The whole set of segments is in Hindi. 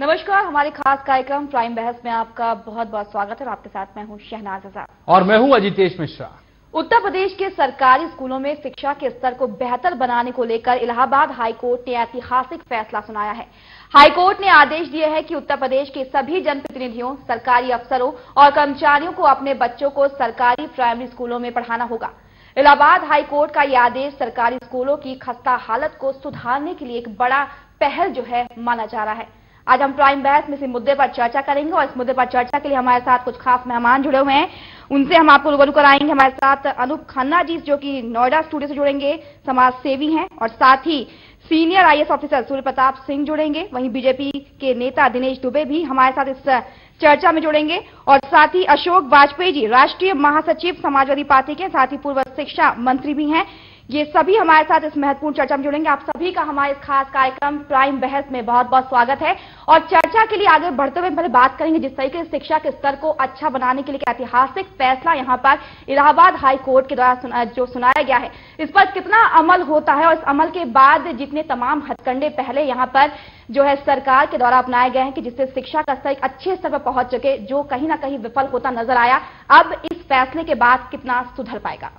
नमस्कार, हमारे खास कार्यक्रम प्राइम बहस में आपका बहुत बहुत स्वागत है और आपके साथ मैं हूं शहनाज आजाद और मैं हूं अजितेश मिश्रा। उत्तर प्रदेश के सरकारी स्कूलों में शिक्षा के स्तर को बेहतर बनाने को लेकर इलाहाबाद हाईकोर्ट ने ऐतिहासिक फैसला सुनाया है। हाईकोर्ट ने आदेश दिए है कि उत्तर प्रदेश के सभी जनप्रतिनिधियों, सरकारी अफसरों और कर्मचारियों को अपने बच्चों को सरकारी प्राइमरी स्कूलों में पढ़ाना होगा। इलाहाबाद हाईकोर्ट का यह आदेश सरकारी स्कूलों की खस्ता हालत को सुधारने के लिए एक बड़ा पहल जो है माना जा रहा है। आज हम प्राइम बहस में इस मुद्दे पर चर्चा करेंगे और इस मुद्दे पर चर्चा के लिए हमारे साथ कुछ खास मेहमान जुड़े हुए हैं, उनसे हम आपको रूबरू कराएंगे। हमारे साथ अनूप खन्ना जी जो कि नोएडा स्टूडियो से जुड़ेंगे, समाज सेवी हैं, और साथ ही senior IAS officer Surya Pratap Singh जुड़ेंगे। वहीं बीजेपी के नेता दिनेश दुबे भी हमारे साथ इस चर्चा में जुड़ेंगे और साथ ही अशोक वाजपेयी जी राष्ट्रीय महासचिव समाजवादी पार्टी के, साथ ही पूर्व शिक्षा मंत्री भी हैं। ये सभी हमारे साथ इस महत्वपूर्ण चर्चा में जुड़ेंगे। आप सभी का हमारे इस खास कार्यक्रम प्राइम बहस में बहुत बहुत स्वागत है। और चर्चा के लिए आगे बढ़ते हुए पहले बात करेंगे जिस तरीके से शिक्षा के स्तर को अच्छा बनाने के लिए ऐतिहासिक फैसला यहाँ पर इलाहाबाद हाई कोर्ट के द्वारा जो सुनाया गया है, इस पर कितना अमल होता है और इस अमल के बाद जितने तमाम हथकंडे पहले यहाँ पर जो है सरकार के द्वारा अपनाए गए हैं कि जिससे शिक्षा का स्तर एक अच्छे स्तर पर पहुंच सके, जो कहीं ना कहीं विफल होता नजर आया, अब इस फैसले के बाद कितना सुधर पाएगा।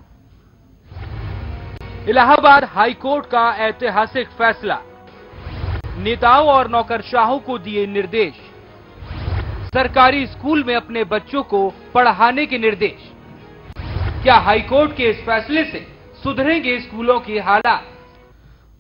इलाहाबाद हाईकोर्ट का ऐतिहासिक फैसला, नेताओं और नौकरशाहों को दिए निर्देश, सरकारी स्कूल में अपने बच्चों को पढ़ाने के निर्देश। क्या हाईकोर्ट के इस फैसले से सुधरेंगे स्कूलों की हालात?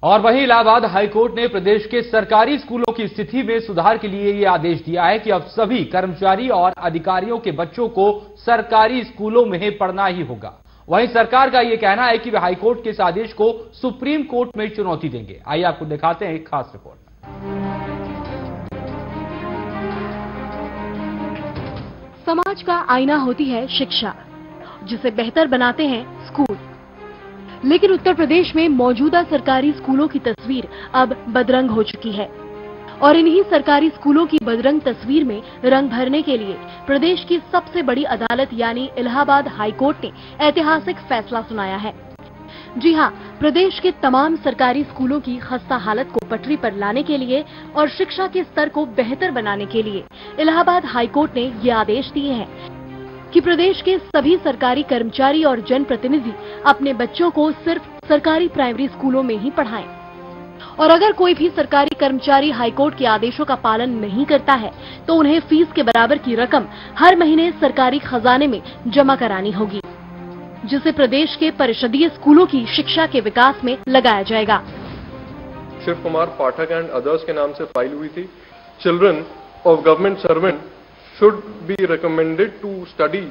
और वहीं इलाहाबाद हाईकोर्ट ने प्रदेश के सरकारी स्कूलों की स्थिति में सुधार के लिए यह आदेश दिया है कि अब सभी कर्मचारी और अधिकारियों के बच्चों को सरकारी स्कूलों में ही पढ़ना ही होगा। वहीं सरकार का यह कहना है कि वे हाईकोर्ट के इस आदेश को सुप्रीम कोर्ट में चुनौती देंगे। आइए आपको दिखाते हैं एक खास रिपोर्ट। समाज का आईना होती है शिक्षा, जिसे बेहतर बनाते हैं स्कूल। लेकिन उत्तर प्रदेश में मौजूदा सरकारी स्कूलों की तस्वीर अब बदरंग हो चुकी है और इन्हीं सरकारी स्कूलों की बदरंग तस्वीर में रंग भरने के लिए प्रदेश की सबसे बड़ी अदालत यानी इलाहाबाद हाईकोर्ट ने ऐतिहासिक फैसला सुनाया है। जी हां, प्रदेश के तमाम सरकारी स्कूलों की खस्ता हालत को पटरी पर लाने के लिए और शिक्षा के स्तर को बेहतर बनाने के लिए इलाहाबाद हाईकोर्ट ने ये आदेश दिए हैं कि प्रदेश के सभी सरकारी कर्मचारी और जनप्रतिनिधि अपने बच्चों को सिर्फ सरकारी प्राइमरी स्कूलों में ही पढ़ाएं। और अगर कोई भी सरकारी कर्मचारी हाईकोर्ट के आदेशों का पालन नहीं करता है तो उन्हें फीस के बराबर की रकम हर महीने सरकारी खजाने में जमा करानी होगी, जिसे प्रदेश के परिषदीय स्कूलों की शिक्षा के विकास में लगाया जाएगा। शिव कुमार पाठक एंड अदर्स के नाम से फाइल हुई थी। Children of government servant should be recommended to study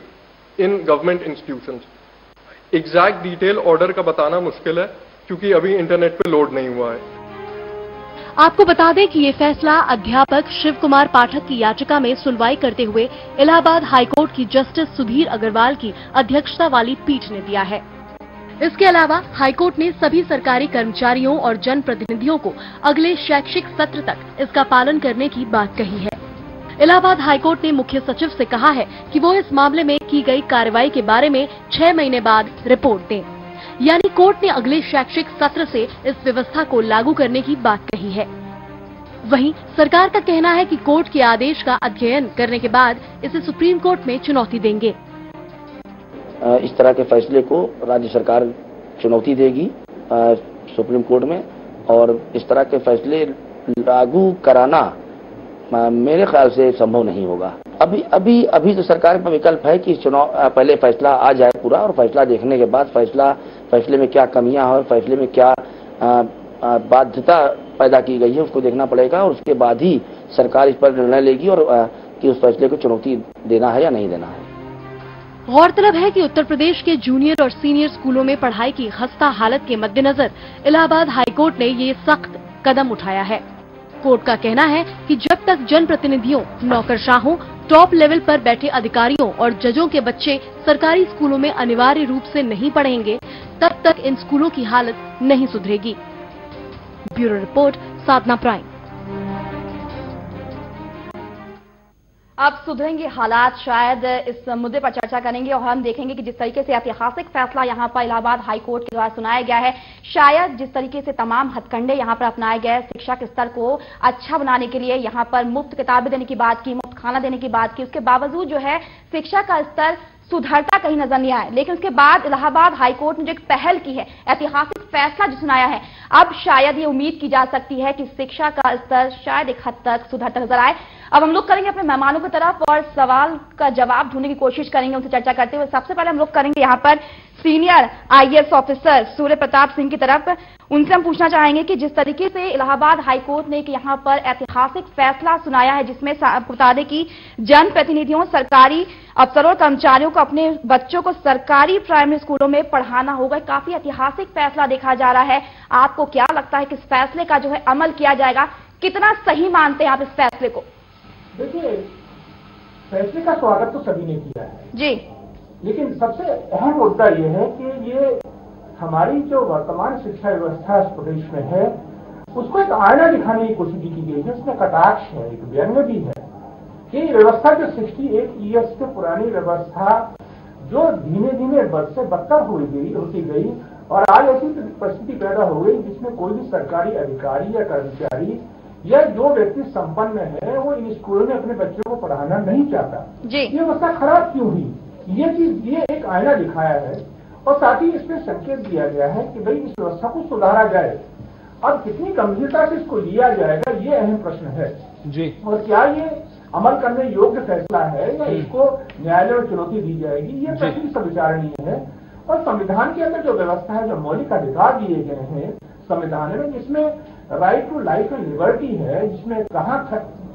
in government institutions. Exact detail order का बताना मुश्किल है क्योंकि अभी इंटरनेट पे लोड नहीं हुआ है। आपको बता दें कि ये फैसला अध्यापक शिव कुमार पाठक की याचिका में सुनवाई करते हुए इलाहाबाद हाईकोर्ट की जस्टिस सुधीर अग्रवाल की अध्यक्षता वाली पीठ ने दिया है। इसके अलावा हाईकोर्ट ने सभी सरकारी कर्मचारियों और जनप्रतिनिधियों को अगले शैक्षिक सत्र तक इसका पालन करने की बात कही है। इलाहाबाद हाईकोर्ट ने मुख्य सचिव से कहा है कि वो इस मामले में की गई कार्रवाई के बारे में 6 महीने बाद रिपोर्ट दें। यानी कोर्ट ने अगले शैक्षिक सत्र से इस व्यवस्था को लागू करने की बात कही है। वहीं सरकार का कहना है कि कोर्ट के आदेश का अध्ययन करने के बाद इसे सुप्रीम कोर्ट में चुनौती देंगे। इस तरह के फैसले को राज्य सरकार चुनौती देगी सुप्रीम कोर्ट में, और इस तरह के फैसले लागू कराना मेरे ख्याल से संभव नहीं होगा। अभी तो सरकार का विकल्प है कि पहले फैसला आ जाए पूरा, और फैसला देखने के बाद फैसले में क्या कमियां हैं और फैसले में क्या बाध्यता पैदा की गई है उसको देखना पड़ेगा, और उसके बाद ही सरकार इस पर निर्णय लेगी और कि उस फैसले को चुनौती देना है या नहीं देना है। गौरतलब है कि उत्तर प्रदेश के जूनियर और सीनियर स्कूलों में पढ़ाई की खस्ता हालत के मद्देनजर इलाहाबाद हाईकोर्ट ने ये सख्त कदम उठाया है। कोर्ट का कहना है कि जब तक जनप्रतिनिधियों, नौकरशाहों, टॉप लेवल पर बैठे अधिकारियों और जजों के बच्चे सरकारी स्कूलों में अनिवार्य रूप से नहीं पढ़ेंगे, तब तक इन स्कूलों की हालत नहीं सुधरेगी। ब्यूरो रिपोर्ट, साधना प्राइम। अब सुधरेंगे हालात, शायद इस मुद्दे पर चर्चा करेंगे और हम देखेंगे कि जिस तरीके से ऐतिहासिक फैसला यहां पर इलाहाबाद हाईकोर्ट के द्वारा सुनाया गया है, शायद जिस तरीके से तमाम हथकंडे यहां पर अपनाए गए, शिक्षा के स्तर को अच्छा बनाने के लिए यहां पर मुफ्त किताबें देने की बात की, मुफ्त खाना देने की बात की, उसके बावजूद जो है शिक्षा का स्तर सुधरता कहीं नजर नहीं आया। लेकिन उसके बाद इलाहाबाद हाईकोर्ट ने जो एक पहल की है, ऐतिहासिक फैसला जो सुनाया है, अब शायद ये उम्मीद की जा सकती है कि शिक्षा का स्तर शायद एक हद तक सुधरता नजर आए। अब हम लोग करेंगे अपने मेहमानों की तरफ और सवाल का जवाब ढूंढने की कोशिश करेंगे, उनसे चर्चा करते हुए। सबसे पहले हम लोग करेंगे यहाँ पर senior IAS officer Surya Pratap Singh की तरफ। उनसे हम पूछना चाहेंगे कि जिस तरीके से इलाहाबाद हाईकोर्ट ने यहाँ पर ऐतिहासिक फैसला सुनाया है, जिसमें बता दें कि जनप्रतिनिधियों, सरकारी अफसरों और कर्मचारियों को अपने बच्चों को सरकारी प्राइमरी स्कूलों में पढ़ाना होगा, काफी ऐतिहासिक फैसला देखा जा रहा है। आपको क्या लगता है कि इस फैसले का जो है अमल किया जाएगा, कितना सही मानते हैं आप इस फैसले को? देखिए, फैसले का स्वागत तो सभी ने किया है जी, लेकिन सबसे अहम मुद्दा ये है कि ये हमारी जो वर्तमान शिक्षा व्यवस्था इस प्रदेश में है, उसको एक आईना दिखाने की कोशिश की गई है। उसमें कटाक्ष है, एक व्यंग्य भी है कि व्यवस्था जो 68 ईयर्स से पुरानी व्यवस्था जो धीमे धीमे बद से बदतर होती गई और आज ऐसी परिस्थिति पैदा हो गई जिसमें कोई भी सरकारी अधिकारी या कर्मचारी या जो व्यक्ति संपन्न है वो इन स्कूलों में अपने बच्चों को पढ़ाना नहीं चाहता। ये व्यवस्था खराब क्यों हुई, ये चीज, ये एक आईना दिखाया है और साथ ही इसमें संकेत दिया गया है कि भाई इस व्यवस्था को सुधारा जाए। अब कितनी गंभीरता से इसको लिया जाएगा, ये अहम प्रश्न है जी। और क्या ये अमल करने योग्य फैसला है या इसको न्यायालय में चुनौती दी जाएगी, ये प्रश्न सब विचारणीय है। और संविधान के अंदर जो व्यवस्था है, जो मौलिक अधिकार दिए गए हैं संविधान में, जिसमें right to life and liberty है, जिसमें कहाँ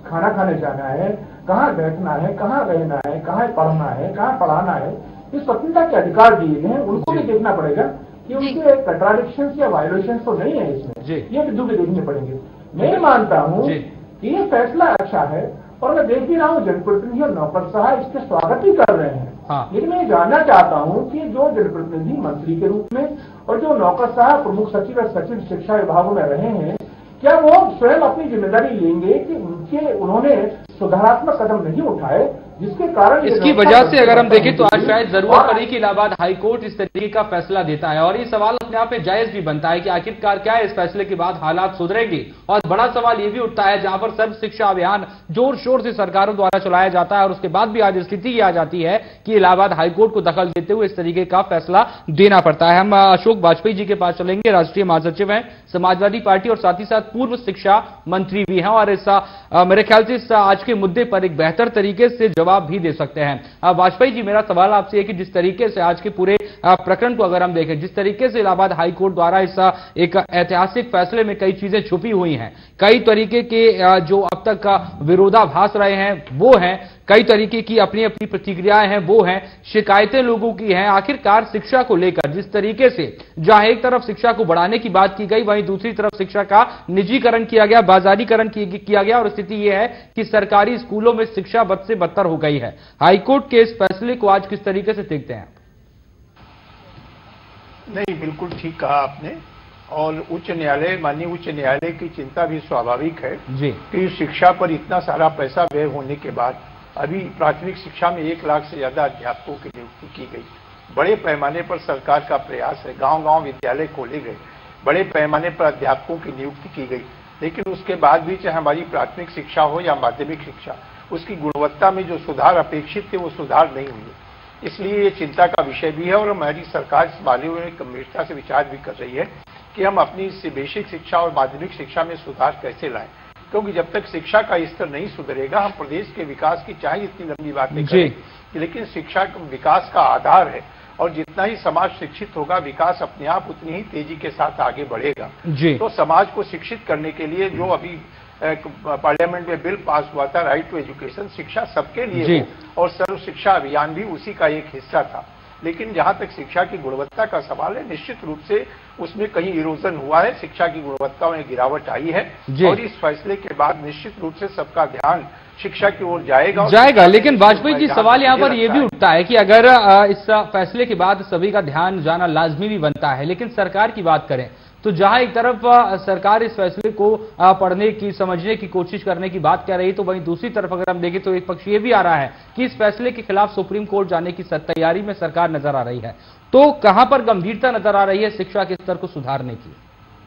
खाना खाने जाना है, कहाँ बैठना है, कहाँ रहना है, कहाँ पढ़ना है, कहाँ पढ़ाना है, इस स्वतंत्रता के अधिकार दिए गए हैं। उनको भी देखना पड़ेगा कि उनके कंट्राडिक्शन या वायोलेशन तो नहीं है इसमें, ये बिंदु भी देखने पड़ेंगे। मैं मानता हूँ कि ये फैसला अच्छा है और मैं देख भी रहा हूँ जनप्रतिनिधि और नौकरशाह इसके स्वागत ही कर रहे हैं। लेकिन मैं जानना चाहता हूँ कि जो जनप्रतिनिधि मंत्री के रूप में और जो नौकरशाह, प्रमुख सचिव और सचिव शिक्षा विभागों में रहे हैं, क्या वो स्वयं अपनी जिम्मेदारी लेंगे कि उन्होंने सुधारात्मक कदम नहीं उठाए, जिसके कारण इसकी वजह से अगर हम देखें तो आज शायद जरूरत पड़ी कि इलाहाबाद हाईकोर्ट इस तरीके का फैसला देता है। और ये सवाल अपने आप में जायज भी बनता है कि आखिरकार क्या है इस फैसले के बाद हालात सुधरेंगे। और बड़ा सवाल ये भी उठता है, जहां पर सर्व शिक्षा अभियान जोर शोर से सरकारों द्वारा चलाया जाता है और उसके बाद भी आज स्थिति ये आ जाती है कि इलाहाबाद हाईकोर्ट को दखल देते हुए इस तरीके का फैसला देना पड़ता है। हम अशोक वाजपेयी जी के पास चलेंगे, राष्ट्रीय महासचिव हैं समाजवादी पार्टी और साथ ही साथ पूर्व शिक्षा मंत्री भी हैं और इस मेरे ख्याल से आज के मुद्दे पर एक बेहतर तरीके से जवाब भी दे सकते हैं। वाजपेयी जी, मेरा सवाल आपसे है कि जिस तरीके से आज के पूरे प्रकरण को अगर हम देखें, जिस तरीके से इलाहाबाद हाईकोर्ट द्वारा इस एक ऐतिहासिक फैसले में कई चीजें छुपी हुई हैं, कई तरीके के जो अब तक का विरोधाभास रहे हैं वो हैं, कई तरीके की अपनी अपनी प्रतिक्रियाएं हैं वो हैं, शिकायतें लोगों की हैं, आखिरकार शिक्षा को लेकर जिस तरीके से जहां एक तरफ शिक्षा को बढ़ाने की बात की गई, वहीं दूसरी तरफ शिक्षा का निजीकरण किया गया, बाजारीकरण किया गया और स्थिति यह है कि सरकारी स्कूलों में शिक्षा बद से बदतर हो गई है। हाईकोर्ट के इस फैसले को आज किस तरीके से देखते हैं? नहीं, बिल्कुल ठीक कहा आपने और उच्च न्यायालय, माननीय उच्च न्यायालय की चिंता भी स्वाभाविक है जी कि शिक्षा पर इतना सारा पैसा व्यय होने के बाद अभी प्राथमिक शिक्षा में 1 लाख से ज्यादा अध्यापकों की नियुक्ति की गई। बड़े पैमाने पर सरकार का प्रयास है, गांव-गांव विद्यालय खोले गए, बड़े पैमाने पर अध्यापकों की नियुक्ति की गई, लेकिन उसके बाद भी चाहे हमारी प्राथमिक शिक्षा हो या माध्यमिक शिक्षा, उसकी गुणवत्ता में जो सुधार अपेक्षित थे वो सुधार नहीं हुए। इसलिए ये चिंता का विषय भी है और हमारी सरकार इस बारे में गंभीरता से विचार भी कर रही है कि हम अपनी बेसिक शिक्षा और माध्यमिक शिक्षा में सुधार कैसे लाएं, क्योंकि जब तक शिक्षा का स्तर नहीं सुधरेगा, हम प्रदेश के विकास की चाहे इतनी लंबी बातें करें, लेकिन शिक्षा विकास का आधार है और जितना ही समाज शिक्षित होगा, विकास अपने आप उतनी ही तेजी के साथ आगे बढ़ेगा। तो समाज को शिक्षित करने के लिए जो अभी पार्लियामेंट में बिल पास हुआ था, राइट टू एजुकेशन, शिक्षा सबके लिए हो, और सर्व शिक्षा अभियान भी उसी का एक हिस्सा था। लेकिन जहां तक शिक्षा की गुणवत्ता का सवाल है, निश्चित रूप से उसमें कहीं इरोजन हुआ है, शिक्षा की गुणवत्ता में गिरावट आई है और इस फैसले के बाद निश्चित रूप से सबका ध्यान शिक्षा की ओर जाएगा। लेकिन वाजपेयी जी, सवाल यहाँ पर यह भी उठता है कि अगर इस फैसले के बाद सभी का ध्यान जाना लाजमी भी बनता है, लेकिन सरकार की बात करें तो जहां एक तरफ सरकार इस फैसले को पढ़ने की, समझने की कोशिश करने की बात कर रही, तो वहीं दूसरी तरफ अगर हम देखें तो एक पक्ष ये भी आ रहा है कि इस फैसले के खिलाफ सुप्रीम कोर्ट जाने की तैयारी में सरकार नजर आ रही है। तो कहां पर गंभीरता नजर आ रही है शिक्षा के स्तर को सुधारने की?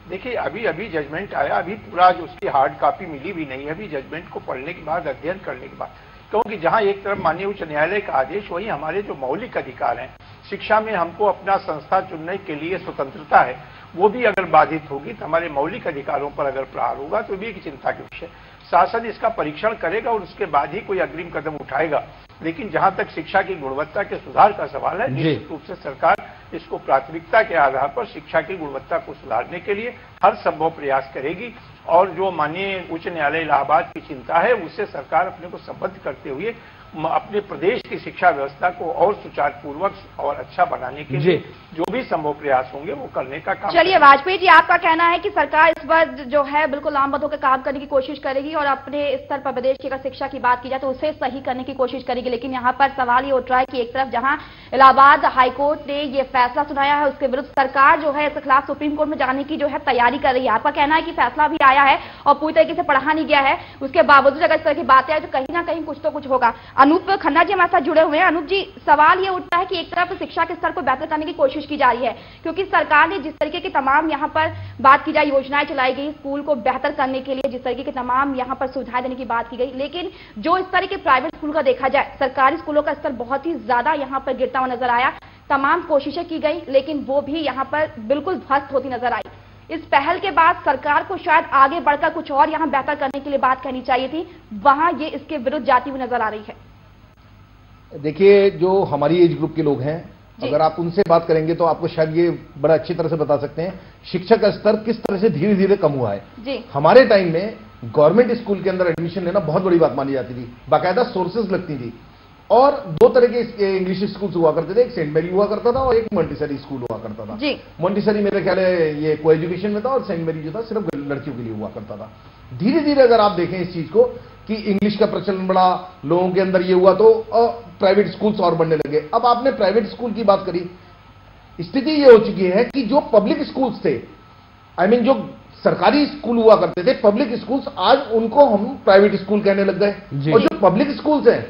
देखिए, अभी जजमेंट आया, अभी पूरा जो उसकी हार्ड कॉपी मिली भी नहीं है, अभी जजमेंट को पढ़ने के बाद, अध्ययन करने के बाद, क्योंकि जहां एक तरफ माननीय उच्च न्यायालय का आदेश, वहीं हमारे जो मौलिक अधिकार हैं, शिक्षा में हमको अपना संस्था चुनने के लिए स्वतंत्रता है, वो भी अगर बाधित होगी तो हमारे मौलिक अधिकारों पर अगर प्रहार होगा तो भी एक चिंता के विषय। शासन इसका परीक्षण करेगा और उसके बाद ही कोई अग्रिम कदम उठाएगा। लेकिन जहां तक शिक्षा की गुणवत्ता के सुधार का सवाल है, निश्चित रूप से सरकार इसको प्राथमिकता के आधार पर शिक्षा की गुणवत्ता को सुधारने के लिए हर संभव प्रयास करेगी। और जो माननीय उच्च न्यायालय इलाहाबाद की चिंता है, उससे सरकार अपने को संबद्ध करते हुए अपने प्रदेश की शिक्षा व्यवस्था को और सुचारुपूर्वक और अच्छा बनाने के लिए जो भी संभव प्रयास होंगे वो करने का काम। चलिए वाजपेयी जी, आपका कहना है कि सरकार इस बार जो है बिल्कुल लामबंद होकर काम करने की कोशिश करेगी और अपने स्तर पर प्रदेश की अगर शिक्षा की बात की जाए तो उसे सही करने की कोशिश करेगी। लेकिन यहाँ पर सवाल ये उठ रहा है कि एक तरफ जहां इलाहाबाद हाईकोर्ट ने ये फैसला सुनाया है, उसके विरुद्ध सरकार जो है इसके खिलाफ सुप्रीम कोर्ट में जाने की जो है तैयारी कर रही है। आपका कहना है कि फैसला भी आया है और पूरी तरीके से पढ़ा नहीं गया है, उसके बावजूद अगर इस तरह की बातें आए तो कहीं ना कहीं कुछ तो कुछ होगा। अनूप खन्ना जी हमारे साथ जुड़े हुए हैं। अनूप जी, सवाल ये उठता है कि एक तरफ शिक्षा के स्तर को बेहतर करने की कोशिश की जा रही है, क्योंकि सरकार ने जिस तरीके की तमाम यहाँ पर बात की जाए योजनाएं चलाई गई स्कूल को बेहतर करने के लिए, जिस तरीके की तमाम यहाँ पर सुविधाएं देने की बात की गई, लेकिन जो इस तरह के प्राइवेट स्कूल का देखा जाए, सरकारी स्कूलों का स्तर बहुत ही ज्यादा यहाँ पर गिरता हुआ नजर आया। तमाम कोशिशें की गई लेकिन वो भी यहाँ पर बिल्कुल ध्वस्त होती नजर आई। इस पहल के बाद सरकार को शायद आगे बढ़कर कुछ और यहाँ बेहतर करने के लिए बात करनी चाहिए थी, वहां ये इसके विरुद्ध जाती हुई नजर आ रही है। देखिए, जो हमारी एज ग्रुप के लोग हैं, अगर आप उनसे बात करेंगे तो आपको शायद ये बड़ा अच्छी तरह से बता सकते हैं शिक्षा का स्तर किस तरह से धीरे धीरे कम हुआ है जी। हमारे टाइम में गवर्नमेंट स्कूल के अंदर एडमिशन लेना बहुत बड़ी बात मानी जाती थी, बाकायदा सोर्सेज लगती थी और दो तरह के इंग्लिश स्कूल्स हुआ करते थे, एक सेंट मैरी हुआ करता था और एक मॉन्टेसरी स्कूल हुआ करता था जी। मॉन्टेसरी मेरे ख्याल है ये को एजुकेशन में था और सेंट मैरी जो था सिर्फ लड़कियों के लिए हुआ करता था। धीरे धीरे अगर आप देखें इस चीज को कि इंग्लिश का प्रचलन बड़ा, लोगों के अंदर ये हुआ तो प्राइवेट स्कूल्स और बढ़ने लगे। अब आपने प्राइवेट स्कूल की बात करी, स्थिति ये हो चुकी है कि जो पब्लिक स्कूल्स थे, जो सरकारी स्कूल हुआ करते थे पब्लिक स्कूल्स, आज उनको हम प्राइवेट स्कूल कहने लग गए। और जो पब्लिक स्कूल्स हैं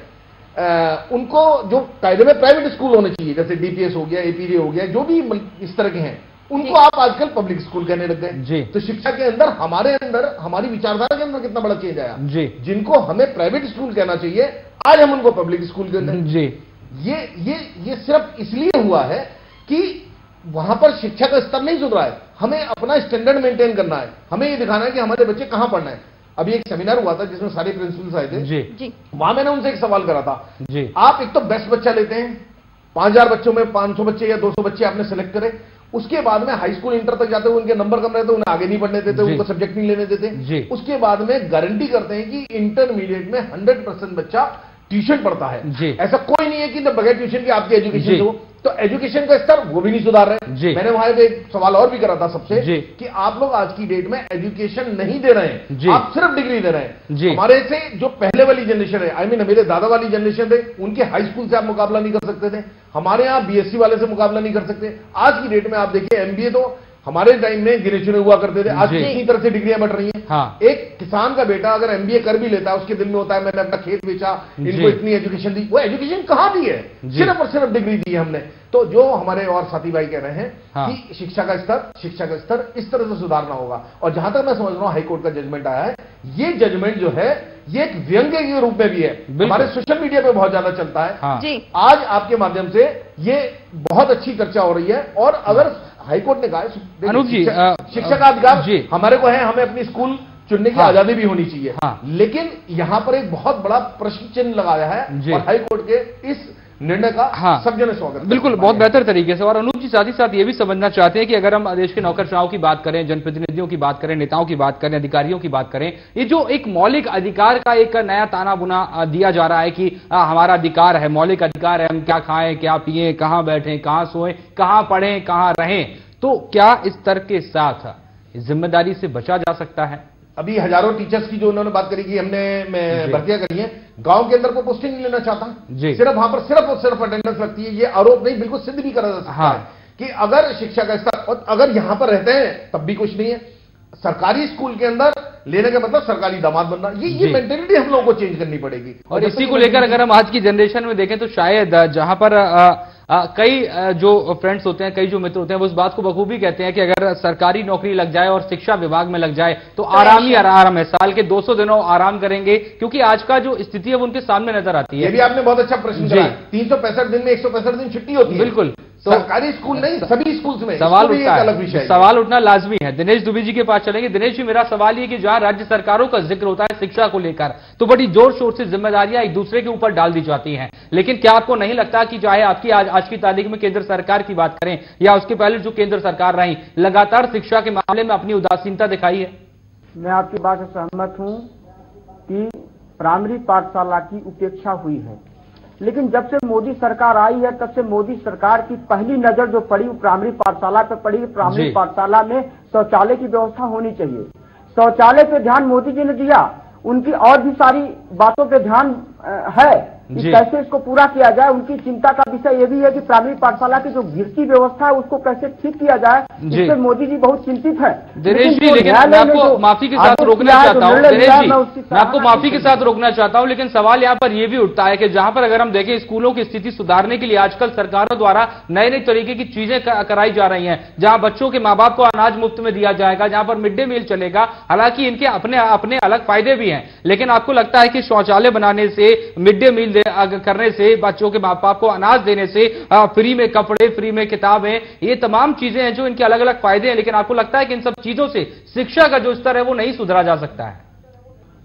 उनको जो कायदे में प्राइवेट स्कूल होने चाहिए, जैसे डीपीएस हो गया, एपीडी हो गया, जो भी इस तरह के हैं, उनको आप आजकल पब्लिक स्कूल कहने लग गए। तो शिक्षा के अंदर हमारी विचारधारा के अंदर कितना बड़ा चेंज आया। जिनको हमें प्राइवेट स्कूल कहना चाहिए आज हम उनको पब्लिक स्कूल कहते हैं। ये सिर्फ इसलिए हुआ है कि वहां पर शिक्षा का स्तर नहीं सुधरा है, हमें अपना स्टैंडर्ड मेंटेन करना है, हमें ये दिखाना है कि हमारे बच्चे कहां पढ़ना है। अभी एक सेमिनार हुआ था जिसमें सारे प्रिंसिपल्स आए थे, वहां मैंने उनसे एक सवाल करा था, आप एक तो बेस्ट बच्चा लेते हैं, 5000 बच्चों में 500 बच्चे या 200 बच्चे आपने सेलेक्ट करे, उसके बाद में हाई स्कूल इंटर तक जाते हुए उनके नंबर कम रहते, उन्हें आगे नहीं पढ़ने देते, उनको सब्जेक्ट नहीं लेने देते। उसके बाद में गारंटी करते हैं कि इंटरमीडिएट में 100% बच्चा ट्यूशन पढ़ता है। ऐसा कोई नहीं है कि बगैर ट्यूशन की आपकी एजुकेशन हो, तो एजुकेशन का स्तर वो भी नहीं सुधार रहे। मैंने वहां एक सवाल और भी करा था सबसे कि आप लोग आज की डेट में एजुकेशन नहीं दे रहे हैं, आप सिर्फ डिग्री दे रहे हैं। हमारे से जो पहले वाली जनरेशन है, मेरे दादा वाली जनरेशन थे, उनके हाई स्कूल से आप मुकाबला नहीं कर सकते थे, हमारे यहां बीएससी वाले से मुकाबला नहीं कर सकते। आज की डेट में आप देखिए एमबीए तो हमारे टाइम में गिने चुने हुआ करते थे, आज कितनी तरह से डिग्रियां बढ़ रही हैं। एक किसान का बेटा अगर एमबीए कर भी लेता है, उसके दिल में होता है मैंने अपना खेत बेचा, इनको इतनी एजुकेशन दी, वो एजुकेशन कहां दी है, सिर्फ और सिर्फ डिग्री दी है हमने। तो जो हमारे और साथी भाई कह रहे हैं कि शिक्षा का स्तर इस तरह से सुधारना होगा। और जहां तक मैं समझ रहा हूं हाईकोर्ट का जजमेंट आया है, ये जजमेंट जो है ये एक व्यंग्य के रूप में भी है, हमारे सोशल मीडिया पे बहुत ज्यादा चलता है। आज आपके माध्यम से ये बहुत अच्छी चर्चा हो रही है। और अगर हाईकोर्ट ने कहा अनूप जी शिक्षा का अधिकार हमारे को है, हमें अपनी स्कूल चुनने की आजादी भी होनी चाहिए, लेकिन यहां पर एक बहुत बड़ा प्रश्न चिन्ह लगाया है और हाईकोर्ट के इस निर्णय का सब जने स्वागत। बिल्कुल, बहुत बेहतर तरीके से। और अनूप जी साथ ही साथ ये भी समझना चाहते हैं कि अगर हम देश के नौकरशाहों की बात करें, जनप्रतिनिधियों की बात करें, नेताओं की बात करें, अधिकारियों की बात करें, ये जो एक मौलिक अधिकार का एक नया ताना बुना दिया जा रहा है कि हमारा अधिकार है, मौलिक अधिकार है, हम क्या खाएं, क्या पिए, कहां बैठें, कहां सोएं, कहां पढ़ें, कहां रहें, तो क्या इस तर्क के साथ जिम्मेदारी से बचा जा सकता है? अभी हजारों टीचर्स की जो उन्होंने बात करी कि हमने भर्तियां करी हैं, गांव के अंदर को पोस्टिंग नहीं लेना चाहता, सिर्फ वहां पर सिर्फ और सिर्फ अटेंडेंस लगती है। ये आरोप नहीं, बिल्कुल सिद्ध भी करा जा सकता है कि अगर शिक्षा का स्तर, अगर यहां पर रहते हैं तब भी कुछ नहीं है, सरकारी स्कूल के अंदर लेने का मतलब सरकारी दामाद बनना, ये मेंटेलिटी हम लोगों को चेंज करनी पड़ेगी। और इसी को लेकर अगर हम आज की जनरेशन में देखें तो शायद जहां पर कई जो फ्रेंड्स होते हैं, कई जो मित्र होते हैं, वो इस बात को बखूबी कहते हैं कि अगर सरकारी नौकरी लग जाए और शिक्षा विभाग में लग जाए तो आराम ही आराम है, साल के 200 दिनों आराम करेंगे, क्योंकि आज का जो स्थिति है वो उनके सामने नजर आती है। ये भी आपने बहुत अच्छा प्रश्न किया। 365 दिन में 165 दिन छुट्टी होती है। बिल्कुल, तो सरकारी स्कूल नहीं, सभी स्कूल्स में सवाल उठना लाजमी है। दिनेश दुबे जी के पास चलेंगे। दिनेश जी, मेरा सवाल ये कि जहां राज्य सरकारों का जिक्र होता है शिक्षा को लेकर, तो बड़ी जोर शोर से जिम्मेदारियां एक दूसरे के ऊपर डाल दी जाती हैं, लेकिन क्या आपको नहीं लगता कि चाहे आपकी आज की तारीख में केंद्र सरकार की बात करें या उसके पहले जो केंद्र सरकार रही, लगातार शिक्षा के मामले में अपनी उदासीनता दिखाई है? मैं आपकी बात से सहमत हूं कि प्राइमरी पाठशाला की उपेक्षा हुई है, लेकिन जब से मोदी सरकार आई है तब से मोदी सरकार की पहली नजर जो पड़ी वो प्राइमरी पाठशाला पर पड़ी। प्राइमरी पाठशाला में शौचालय की व्यवस्था होनी चाहिए। शौचालय पे ध्यान मोदी जी ने दिया, उनकी और भी सारी बातों पे ध्यान है कि कैसे इसको पूरा किया जाए। उनकी चिंता का विषय ये भी है कि प्राइमरी पाठशाला की जो गिरती व्यवस्था है उसको कैसे ठीक किया जाए, इससे मोदी जी बहुत चिंतित है। दिनेश जी, लेकिन मैं आपको माफी के साथ रोकना चाहता हूं। दिनेश जी, मैं आपको माफी के साथ रोकना चाहता हूं, लेकिन सवाल यहां पर यह भी उठता है कि जहां पर अगर हम देखें स्कूलों की स्थिति सुधारने के लिए आजकल सरकारों द्वारा नए नए तरीके की चीजें कराई जा रही हैं, जहां बच्चों के मां बाप को अनाज मुफ्त में दिया जाएगा, जहां पर मिड डे मील चलेगा। हालांकि इनके अपने अलग फायदे भी हैं, लेकिन आपको लगता है कि शौचालय बनाने से, मिड डे मील करने से, बच्चों के मां बाप को अनाज देने से, फ्री में कपड़े, फ्री में किताबें, ये तमाम चीजें हैं जो इनके अलग अलग फायदे हैं, लेकिन आपको लगता है कि इन सब चीजों से शिक्षा का जो स्तर है वो नहीं सुधरा जा सकता है?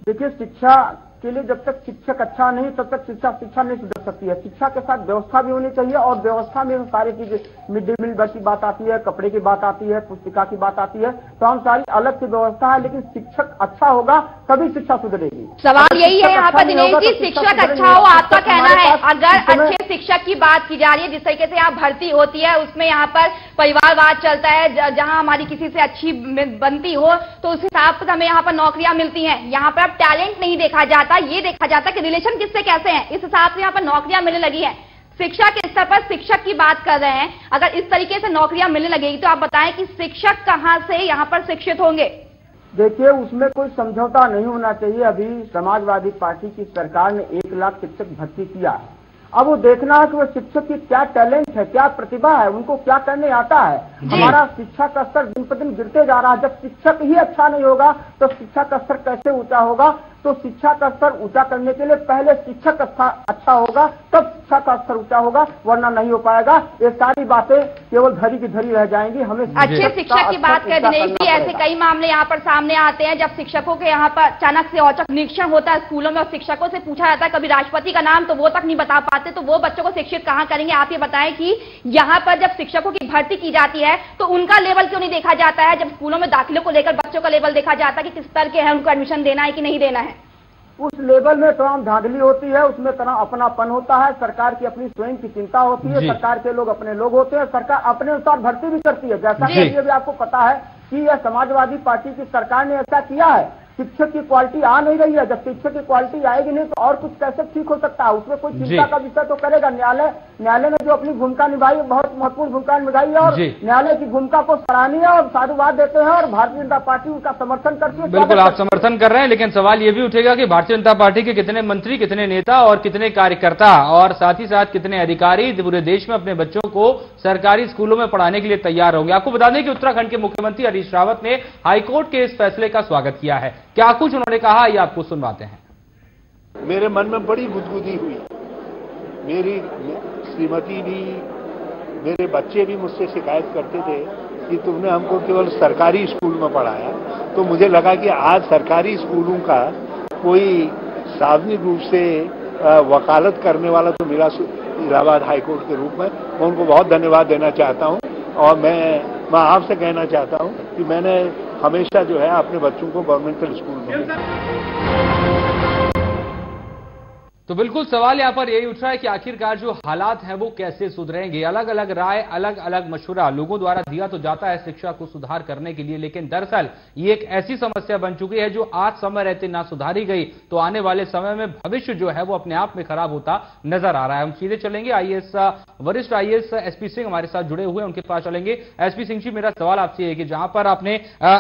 देखिए, शिक्षा के लिए जब तक शिक्षक अच्छा नहीं तब तक शिक्षा नहीं सुधर सकती है। शिक्षा के साथ व्यवस्था भी होनी चाहिए, और व्यवस्था में सारी चीजें, मिड डे मील की बात आती है, कपड़े की बात आती है, पुस्तिका की बात आती है, तो हम सारी अलग से व्यवस्था है, लेकिन शिक्षक अच्छा होगा तभी शिक्षा सुधरेगी। सवाल यही है यहाँ पर दिनेश जी, शिक्षक अच्छा हो, आपका कहना है। अगर अच्छे शिक्षक की बात की जा रही है, जिस तरीके से यहाँ भर्ती होती है उसमें यहाँ पर परिवारवाद चलता है, जहां हमारी किसी से अच्छी बनती हो तो उस हिसाब से हमें यहाँ पर नौकरियां मिलती हैं। यहाँ पर अब टैलेंट नहीं देखा जाता, ये देखा जाता है कि रिलेशन किससे कैसे हैं, इस हिसाब से यहाँ पर नौकरियां मिलने लगी हैं। शिक्षा के स्तर पर शिक्षक की बात कर रहे हैं, अगर इस तरीके से नौकरियां मिलने लगेगी तो आप बताएं कि शिक्षक कहां से यहाँ पर शिक्षित होंगे? देखिए, उसमें कोई समझौता नहीं होना चाहिए। अभी समाजवादी पार्टी की सरकार ने 1 लाख शिक्षक भर्ती किया है। अब वो देखना है कि वो शिक्षक की क्या टैलेंट है, क्या प्रतिभा है, उनको क्या करने आता है। हमारा शिक्षा का स्तर दिन पर दिन गिरते जा रहा है। जब शिक्षक ही अच्छा नहीं होगा तो शिक्षा का स्तर कैसे ऊंचा होगा? तो शिक्षा का स्तर ऊंचा करने के लिए पहले शिक्षक अच्छा होगा, तब शिक्षा का स्तर ऊंचा होगा, वरना नहीं हो पाएगा। ये सारी बातें केवल धरी की धरी रह जाएंगी। हमें अच्छे शिक्षक की बात करें दिनेश जी, ऐसे कई मामले यहाँ पर सामने आते हैं जब शिक्षकों के यहाँ पर अचानक से औचक निरीक्षण होता है स्कूलों में और शिक्षकों से पूछा जाता है कभी राष्ट्रपति का नाम, तो वो तक नहीं बता पाते, तो वो बच्चों को शिक्षित कहाँ करेंगे? आप ये बताएं कि यहाँ पर जब शिक्षकों की भर्ती की जाती है तो उनका लेवल क्यों नहीं देखा जाता है? जब स्कूलों में दाखिलों को लेकर बच्चों का लेवल देखा जाता है कि किस स्तर के हैं, उनको एडमिशन देना है कि नहीं देना है। उस लेवल में तमाम धांधली होती है, उसमें तरह अपनापन होता है, सरकार की अपनी स्वयं की चिंता होती है, सरकार के लोग अपने लोग होते हैं, सरकार अपने अनुसार भर्ती भी करती है। जैसा कि ये भी आपको पता है कि यह समाजवादी पार्टी की सरकार ने ऐसा किया है। शिक्षक की क्वालिटी आ नहीं रही है, जब शिक्षक की क्वालिटी आएगी नहीं तो और कुछ कैसे ठीक हो सकता है? उसमें कोई चिंता का विषय तो करेगा। न्यायालय ने जो अपनी भूमिका निभाई, बहुत महत्वपूर्ण भूमिका निभाई है, और न्यायालय की भूमिका को सराहनीय और साधुवाद देते हैं, और भारतीय जनता पार्टी उसका समर्थन करती है। बिल्कुल, आप समर्थन कर रहे हैं, लेकिन सवाल ये भी उठेगा कि भारतीय जनता पार्टी के कितने मंत्री, कितने नेता और कितने कार्यकर्ता और साथ ही साथ कितने अधिकारी पूरे देश में अपने बच्चों को सरकारी स्कूलों में पढ़ाने के लिए तैयार होंगे? आपको बता दें कि उत्तराखंड के मुख्यमंत्री हरीश रावत ने हाईकोर्ट के इस फैसले का स्वागत किया है। क्या कुछ उन्होंने कहा, ये आपको सुनवाते हैं। मेरे मन में बड़ी गुदगुदी हुई। मेरी श्रीमती भी, मेरे बच्चे भी मुझसे शिकायत करते थे कि तुमने हमको केवल सरकारी स्कूल में पढ़ाया। तो मुझे लगा कि आज सरकारी स्कूलों का कोई सार्वजनिक रूप से वकालत करने वाला तो मिला इलाहाबाद हाईकोर्ट के रूप में। मैं उनको बहुत धन्यवाद देना चाहता हूं, और मैं आपसे कहना चाहता हूं कि मैंने हमेशा जो है अपने बच्चों को गवर्नमेंटल स्कूल में तो बिल्कुल सवाल यहां पर यही उठ रहा है कि आखिरकार जो हालात हैं वो कैसे सुधरेंगे। अलग अलग राय, अलग अलग मशवरा लोगों द्वारा दिया तो जाता है शिक्षा को सुधार करने के लिए, लेकिन दरअसल ये एक ऐसी समस्या बन चुकी है जो आज समय रहते ना सुधारी गई तो आने वाले समय में भविष्य जो है वो अपने आप में खराब होता नजर आ रहा है। हम सीधे चलेंगे वरिष्ठ आईएएस एसपी सिंह हमारे साथ जुड़े हुए, उनके पास चलेंगे। एसपी सिंह जी, मेरा सवाल आपसे है कि जहां पर आपने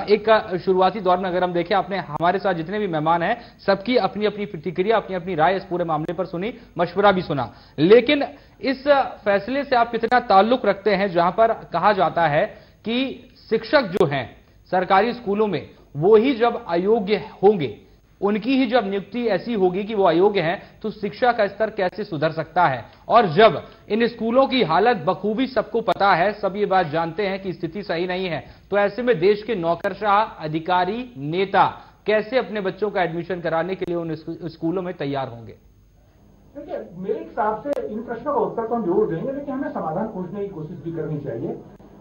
एक शुरुआती दौर में अगर हम देखें, आपने हमारे साथ जितने भी मेहमान हैं सबकी अपनी अपनी प्रतिक्रिया, अपनी अपनी राय इस पूरे मामले पर सुनी, मशवरा भी सुना, लेकिन इस फैसले से आप कितना ताल्लुक रखते हैं जहां पर कहा जाता है कि शिक्षक जो हैं सरकारी स्कूलों में वो ही जब अयोग्य होंगे, उनकी ही जब नियुक्ति ऐसी होगी कि वो अयोग्य हैं, तो शिक्षा का स्तर कैसे सुधर सकता है? और जब इन स्कूलों की हालत बखूबी सबको पता है, सब ये बात जानते हैं कि स्थिति सही नहीं है, तो ऐसे में देश के नौकरशाह, अधिकारी, नेता कैसे अपने बच्चों का एडमिशन कराने के लिए उन स्कूलों में तैयार होंगे? देखिए, मेरे हिसाब से इन प्रश्नों का उत्तर तो हम जरूर देंगे, लेकिन हमें समाधान खोजने की कोशिश भी करनी चाहिए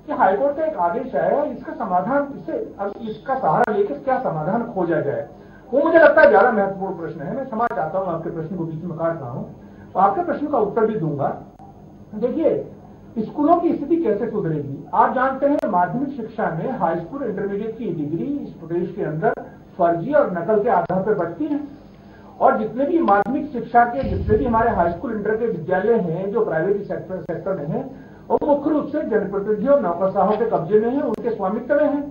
कि हाईकोर्ट का एक आदेश आया, इसका समाधान इसका सहारा लेकर क्या समाधान खोजा जाए, वो मुझे लगता है ज्यादा महत्वपूर्ण प्रश्न है। मैं समझ चाहता हूं, आपके प्रश्न को बीच में काट रहा हूं, तो आपके प्रश्न का उत्तर भी दूंगा। देखिए, स्कूलों की स्थिति कैसे सुधरेगी? आप जानते हैं माध्यमिक शिक्षा में हाई स्कूल इंटरमीडिएट की डिग्री इस प्रदेश के अंदर फर्जी और नकल के आधार पर बढ़ती है, और जितने भी माध्यमिक शिक्षा के जितने भी हमारे हाई स्कूल इंटर के विद्यालय हैं जो प्राइवेट सेक्टर में हैं, वो मुख्य रूप से जनप्रतिनिधियों और नौकरशाहों के कब्जे में है, उनके स्वामित्व में है,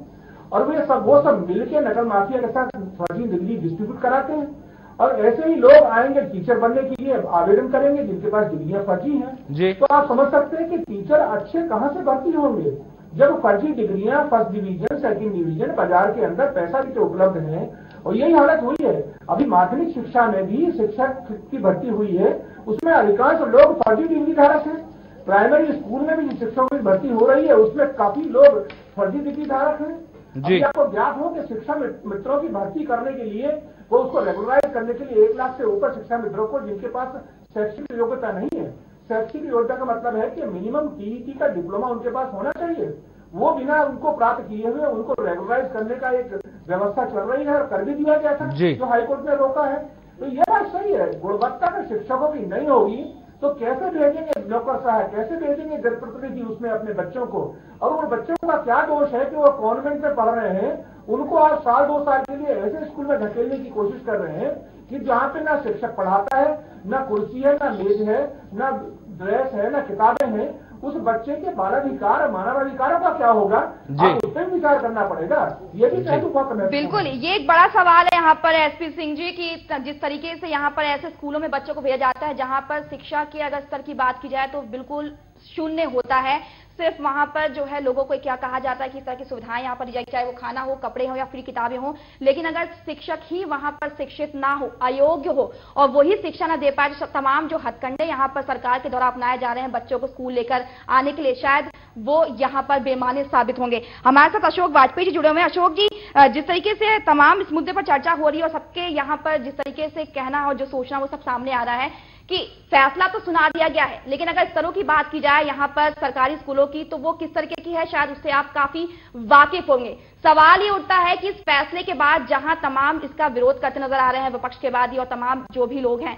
और वो सब मिलकर नकल माफिया के साथ फर्जी डिग्री डिस्ट्रीब्यूट कराते हैं। और ऐसे ही लोग आएंगे टीचर बनने के लिए, आवेदन करेंगे जिनके पास डिग्रियां फर्जी हैं। तो आप समझ सकते हैं कि टीचर अच्छे कहां से भर्ती होंगे जब फर्जी डिग्रियां, फर्स्ट डिवीजन, सेकंड डिवीजन बाजार के अंदर पैसा भी उपलब्ध है। और यही हालत हुई है। अभी माध्यमिक शिक्षा में भी शिक्षक की भर्ती हुई है, उसमें अधिकांश लोग फर्जी डिग्री धारक हैं। प्राइमरी स्कूल में भी शिक्षकों की भर्ती हो रही है, उसमें काफी लोग फर्जी डिग्री धारक हैं। अभी आपको ज्ञात हो कि शिक्षा मित्रों की भर्ती करने के लिए, वो उसको रेगुलराइज करने के लिए 1 लाख से ऊपर शिक्षा मित्रों को जिनके पास शैक्षिक योग्यता नहीं है, शैक्षिक योग्यता का मतलब है कि मिनिमम टीईटी का डिप्लोमा उनके पास होना चाहिए, वो बिना उनको प्राप्त किए हुए उनको रेगुलराइज करने का एक व्यवस्था चल रही है और कर भी दिया गया था, जो हाईकोर्ट ने रोका है। तो यह बात सही है, गुणवत्ता के शिक्षकों की नहीं होगी तो कैसे भेजेंगे नौकरशाह, कैसे भेजेंगे जनप्रतिनिधि उसमें अपने बच्चों को? और उन बच्चों का क्या दोष है कि वो कॉन्वेंट में पढ़ रहे हैं, उनको आप 1-2 साल के लिए ऐसे स्कूल में धकेलने की कोशिश कर रहे हैं कि जहां पे ना शिक्षक पढ़ाता है, ना कुर्सी है, ना मेज है, ना ड्रेस है, ना किताबें हैं। उस बच्चे के बालाधिकार, मानवाधिकारों का क्या होगा, उस पर विचार करना पड़ेगा। ये भी बिल्कुल, ये एक बड़ा सवाल है यहाँ पर एसपी सिंह जी की, जिस तरीके से यहाँ पर ऐसे स्कूलों में बच्चों को भेजा जाता है जहाँ पर शिक्षा के अगर स्तर की बात की जाए तो बिल्कुल शून्य होता है। सिर्फ वहां पर जो है लोगों को क्या कहा जाता है कि इस तरह की सुविधाएं यहाँ पर दी जाएगी, चाहे वो खाना हो, कपड़े हो या फ्री किताबें हो, लेकिन अगर शिक्षक ही वहां पर शिक्षित ना हो, अयोग्य हो और वही शिक्षा ना दे पाए, तो तमाम जो हथकंडे यहाँ पर सरकार के द्वारा अपनाए जा रहे हैं बच्चों को स्कूल लेकर आने के लिए, शायद वो यहाँ पर बेमानी साबित होंगे। हमारे साथ अशोक वाजपेयी जी जुड़े हुए हैं। अशोक जी, जिस तरीके से तमाम इस मुद्दे पर चर्चा हो रही है और सबके यहाँ पर जिस तरीके से कहना और जो सोचना वो सब सामने आ रहा है कि फैसला तो सुना दिया गया है, लेकिन अगर स्तरों की बात की जाए यहाँ पर सरकारी स्कूलों की, तो वो किस तरीके की है, शायद उससे आप काफी वाकिफ होंगे। सवाल ये उठता है कि इस फैसले के बाद जहां तमाम इसका विरोध करते नजर आ रहे हैं विपक्ष के वादी और तमाम जो भी लोग हैं,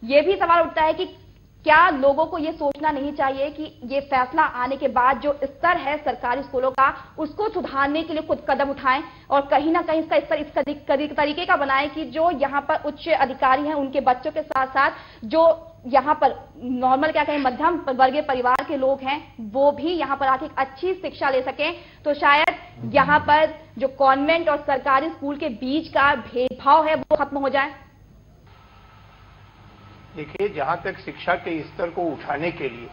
ये भी सवाल उठता है कि क्या लोगों को ये सोचना नहीं चाहिए कि ये फैसला आने के बाद जो स्तर है सरकारी स्कूलों का, उसको सुधारने के लिए खुद कदम उठाएं और कहीं ना कहीं इसका स्तर इस तरीके का बनाएं कि जो यहाँ पर उच्च अधिकारी हैं उनके बच्चों के साथ साथ जो यहाँ पर नॉर्मल क्या कहें मध्यम वर्गीय परिवार के लोग हैं वो भी यहाँ पर आके अच्छी शिक्षा ले सकें। तो शायद यहाँ पर जो कॉन्वेंट और सरकारी स्कूल के बीच का भेदभाव है वो खत्म हो जाए। देखिए, जहां तक शिक्षा के स्तर को उठाने के लिए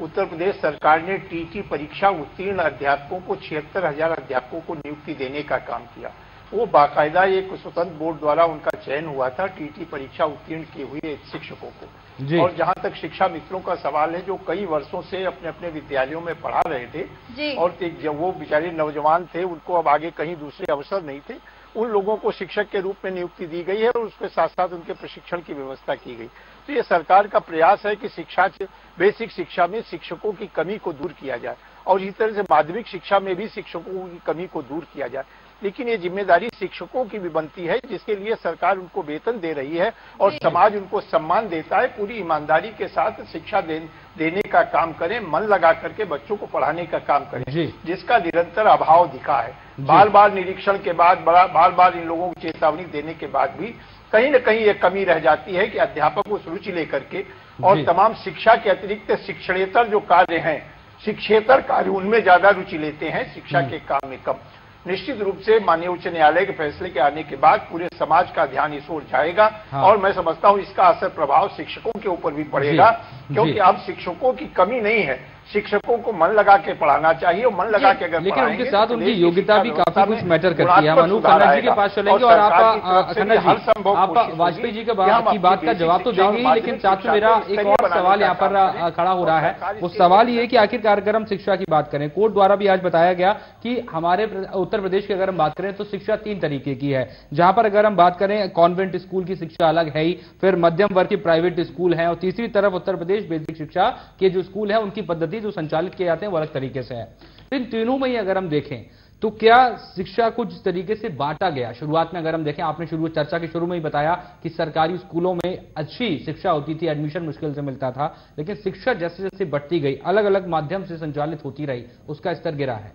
उत्तर प्रदेश सरकार ने टीटी परीक्षा उत्तीर्ण अध्यापकों को 76,000 अध्यापकों को नियुक्ति देने का काम किया। वो बाकायदा एक स्वतंत्र बोर्ड द्वारा उनका चयन हुआ था टीटी परीक्षा उत्तीर्ण किए हुए शिक्षकों को। और जहां तक शिक्षा मित्रों का सवाल है, जो कई वर्षों से अपने अपने विद्यालयों में पढ़ा रहे थे और जब वो बेचारे नौजवान थे, उनको अब आगे कहीं दूसरे अवसर नहीं थे, उन लोगों को शिक्षक के रूप में नियुक्ति दी गई है और उसके साथ साथ उनके प्रशिक्षण की व्यवस्था की गई। तो ये सरकार का प्रयास है कि बेसिक शिक्षा में शिक्षकों की कमी को दूर किया जाए और इसी तरह से माध्यमिक शिक्षा में भी शिक्षकों की कमी को दूर किया जाए। लेकिन ये जिम्मेदारी शिक्षकों की भी बनती है, जिसके लिए सरकार उनको वेतन दे रही है और समाज उनको सम्मान देता है। पूरी ईमानदारी के साथ शिक्षा देने का काम करें, मन लगा करके बच्चों को पढ़ाने का काम करें, जिसका निरंतर अभाव दिखा है। बार बार निरीक्षण के बाद, बार बार इन लोगों को चेतावनी देने के बाद भी कहीं न कहीं ये कमी रह जाती है कि अध्यापक उस रुचि लेकर के और तमाम शिक्षा के अतिरिक्त शिक्षणेतर जो कार्य हैं, शिक्षेतर कार्य उनमें ज्यादा रुचि लेते हैं, शिक्षा के काम में कम। निश्चित रूप से माननीय उच्च न्यायालय के फैसले के आने के बाद पूरे समाज का ध्यान इस ओर जाएगा और मैं समझता हूं इसका असर प्रभाव शिक्षकों के ऊपर भी पड़ेगा, क्योंकि अब शिक्षकों की कमी नहीं है। शिक्षकों को मन लगा के पढ़ाना चाहिए और मन लगा के अगर लेकिन उनके साथ उनकी योग्यता भी काफी कुछ मैटर करती है। मनु खन्ना जी के पास चलेंगे और आप खन्ना जी आप वाजपेयी जी की बात का जवाब तो देंगे ही, लेकिन साथ में मेरा एक और सवाल यहाँ पर खड़ा हो रहा है। वो सवाल ये कि आखिर कार्यक्रम शिक्षा की बात करें, कोर्ट द्वारा भी आज बताया गया कि हमारे उत्तर प्रदेश की अगर हम बात करें तो शिक्षा 3 तरीके की है, जहां पर अगर हम बात करें कॉन्वेंट स्कूल की शिक्षा अलग है ही, फिर मध्यम वर्ग की प्राइवेट स्कूल है, और तीसरी तरफ उत्तर प्रदेश बेसिक शिक्षा के जो स्कूल है उनकी पद्धति जो संचालित किए जाते हैं वो अलग तरीके से है। इन तीनों में ही अगर हम देखें तो क्या शिक्षा कुछ तरीके से बांटा गया? शुरुआत में अगर हम देखें, आपने चर्चा के शुरू में ही बताया कि सरकारी स्कूलों में अच्छी शिक्षा होती थी, एडमिशन मुश्किल से मिलता था, लेकिन शिक्षा जैसे जैसे बढ़ती गई, अलग अलग माध्यम से संचालित होती रही, उसका स्तर गिरा है।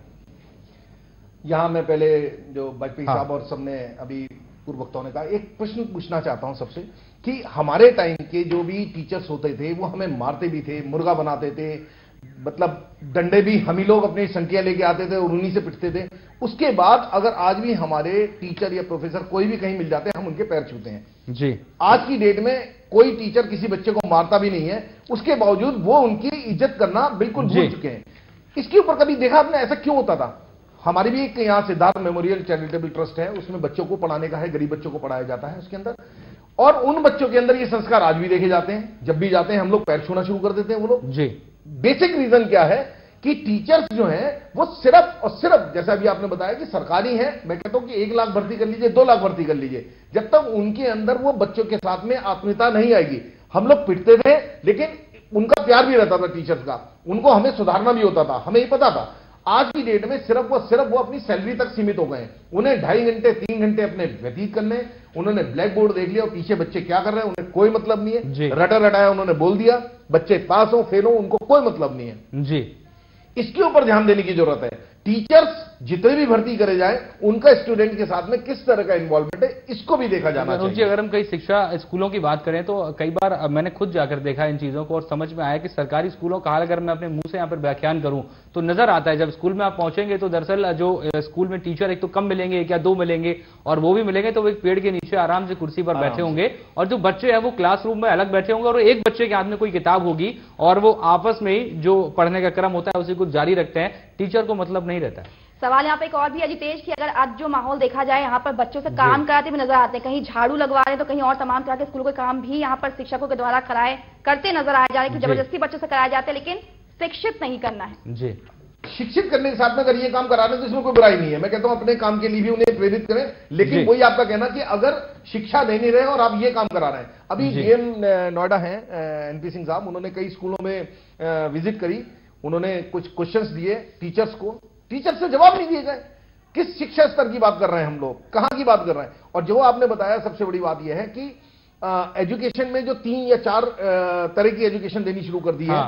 यहां मैं पहले जो वाजपेयी साहब और सबने अभी पूर्व वक्ताओं ने कहा, एक प्रश्न पूछना चाहता हूं सबसे कि हमारे टाइम के जो भी टीचर्स होते थे वो हमें मारते भी थे, मुर्गा बनाते थे, मतलब डंडे भी हम ही लोग अपनी संख्या लेके आते थे और उन्हीं से पिटते थे। उसके बाद अगर आज भी हमारे टीचर या प्रोफेसर कोई भी कहीं मिल जाते हैं, हम उनके पैर छूते हैं जी। आज की डेट में कोई टीचर किसी बच्चे को मारता भी नहीं है, उसके बावजूद वो उनकी इज्जत करना बिल्कुल भूल चुके हैं। इसके ऊपर कभी देखा आपने ऐसा क्यों होता था? हमारी भी एक यहां सिद्धार्थ मेमोरियल चैरिटेबल ट्रस्ट है, उसमें बच्चों को पढ़ाने का है, गरीब बच्चों को पढ़ाया जाता है उसके अंदर, और उन बच्चों के अंदर ये संस्कार आज भी देखे जाते हैं। जब भी जाते हैं हम लोग पैर छूना शुरू कर देते हैं वो लोग जी। बेसिक रीजन क्या है कि टीचर्स जो हैं वो सिर्फ और सिर्फ, जैसा भी आपने बताया कि सरकारी है, मैं कहता हूं कि 1 लाख भर्ती कर लीजिए, 2 लाख भर्ती कर लीजिए, जब तक उनके अंदर वो बच्चों के साथ में आत्मीयता नहीं आएगी। हम लोग पिटते थे लेकिन उनका प्यार भी रहता था टीचर्स का, उनको हमें सुधारना भी होता था, हमें ही पता था। आज की डेट में सिर्फ वो अपनी सैलरी तक सीमित हो गए। उन्हें 2.5 घंटे 3 घंटे अपने व्यतीत करने, उन्होंने ब्लैक बोर्ड देख लिया और पीछे बच्चे क्या कर रहे हैं उन्हें कोई मतलब नहीं है। रटा रटाया उन्होंने बोल दिया, बच्चे पास हो फेल हो उनको कोई मतलब नहीं है जी। इसके ऊपर ध्यान देने की जरूरत है। टीचर्स जितने भी भर्ती करे जाए, उनका स्टूडेंट के साथ में किस तरह का इन्वॉल्वमेंट है, इसको भी देखा जाना चाहिए। अगर हम कई शिक्षा स्कूलों की बात करें तो कई बार मैंने खुद जाकर देखा इन चीजों को और समझ में आया कि सरकारी स्कूलों का हाल अगर मैं अपने मुंह से यहाँ पर व्याख्यान करूं तो नजर आता है। जब स्कूल में आप पहुंचेंगे तो दरअसल जो स्कूल में टीचर एक तो कम मिलेंगे, 1 या 2 मिलेंगे, और वो भी मिलेंगे तो वो एक पेड़ के नीचे आराम से कुर्सी पर बैठे होंगे, और जो बच्चे हैं वो क्लासरूम में अलग बैठे होंगे, और एक बच्चे के हाथ में कोई किताब होगी और वो आपस में ही जो पढ़ने का क्रम होता है उसी को जारी रखते हैं। टीचर को मतलब नहीं रहता है। सवाल यहाँ पे एक और भी है जितेश कि अगर आज जो माहौल देखा जाए, यहाँ पर बच्चों से काम कराते हुए नजर आते हैं, कहीं झाड़ू लगवा रहे हैं तो कहीं और तमाम तरह के स्कूलों के काम भी यहाँ पर शिक्षकों के द्वारा करते नजर आए जा रहे हैं कि जबरदस्ती बच्चों से कराए जाते हैं, लेकिन शिक्षित नहीं करना है जी। शिक्षित करने के साथ में अगर ये काम करा रहे हैं तो इसमें कोई बुराई नहीं है। मैं कहता हूं अपने काम के लिए भी उन्हें प्रेरित करें, लेकिन वही आपका कहना कि अगर शिक्षा दे नहीं रहे और आप ये काम करा रहे हैं। अभी डीएम नोएडा है एनपी सिंह साहब, उन्होंने कई स्कूलों में विजिट करी, उन्होंने कुछ क्वेश्चंस दिए टीचर्स को, टीचर से जवाब नहीं दिए गए। किस शिक्षा स्तर की बात कर रहे हैं हम लोग, कहां की बात कर रहे हैं? और जो आपने बताया सबसे बड़ी बात यह है कि एजुकेशन में जो 3 या 4 तरह की एजुकेशन देनी शुरू कर दी है।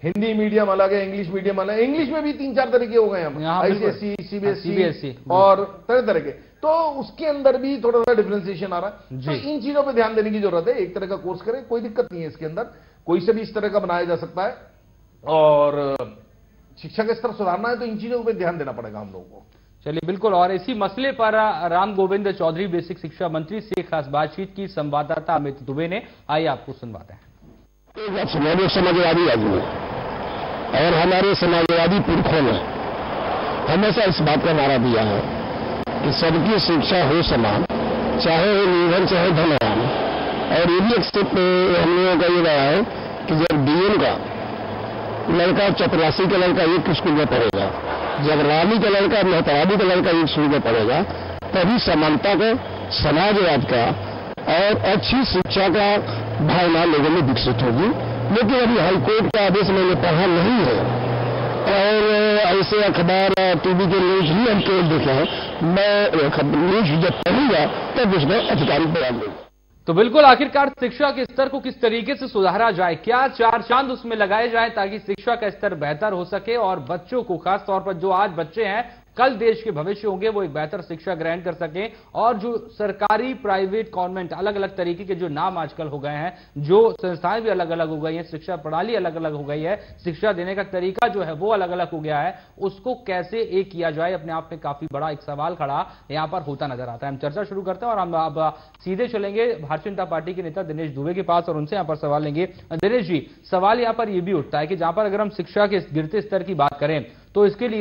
हिंदी मीडियम अलग है, इंग्लिश मीडियम अलग है, इंग्लिश में भी 3-4 तरह के हो गए हम, आईसीएसई, सीबीएसई और तरह तरह के, तो उसके अंदर भी थोड़ा सा डिफरेंशिएशन आ रहा है। तो इन चीजों पे ध्यान देने की जरूरत है। एक तरह का कोर्स करें, कोई दिक्कत नहीं है इसके अंदर, कोई से भी इस तरह का बनाया जा सकता है, और शिक्षा का स्तर सुधारना है तो इन चीजों पर ध्यान देना पड़ेगा हम लोगों को। चलिए बिल्कुल, और इसी मसले पर राम गोविंद चौधरी बेसिक शिक्षा मंत्री से खास बातचीत की संवाददाता अमित दुबे ने, आइए आपको सुनवाते हैं। समाजवादी आदमी और हमारे समाजवादी पुरखों ने हमेशा इस बात का नारा दिया है कि सबकी शिक्षा हो समान, चाहे वो निर्धन चाहे धनवान। और ये भी एक स्टेप हम लोगों का ये रहा है कि जब डीएम का लड़का चपरासी का लड़का एक स्कूल में पढ़ेगा, जगरानी का लड़का मेहतरानी का लड़का एक स्कूल में पढ़ेगा, तभी समानता का, समाजवाद का और अच्छी शिक्षा का भावना लोगों में विकसित होगी। लेकिन अभी हाईकोर्ट का आदेश मैंने पढ़ा नहीं है और जैसे अखबार टीवी के न्यूज ही हम केवल देखे हैं, मैं न्यूज जब पढ़ूंगा तब उसमें अधिकारिक बयान दूंगा। तो बिल्कुल, आखिरकार शिक्षा के स्तर को किस तरीके से सुधारा जाए, क्या चार चांद उसमें लगाए जाए ताकि शिक्षा का स्तर बेहतर हो सके और बच्चों को, खास तौर पर जो आज बच्चे हैं कल देश के भविष्य होंगे, वो एक बेहतर शिक्षा ग्रहण कर सकें। और जो सरकारी, प्राइवेट, कॉन्वेंट, अलग अलग तरीके के जो नाम आजकल हो गए हैं, जो संस्थाएं भी अलग अलग हो गई हैं, शिक्षा प्रणाली अलग अलग हो गई है, शिक्षा देने का तरीका जो है वो अलग अलग हो गया है, उसको कैसे एक किया जाए, अपने आप में काफी बड़ा एक सवाल खड़ा यहां पर होता नजर आता है। हम चर्चा शुरू करते हैं और हम अब सीधे चलेंगे भारतीय जनता पार्टी के नेता दिनेश दुबे के पास और उनसे यहां पर सवाल लेंगे। दिनेश जी, सवाल यहां पर यह भी उठता है कि जहां पर अगर हम शिक्षा के गिरते स्तर की बात करें तो इसके लिए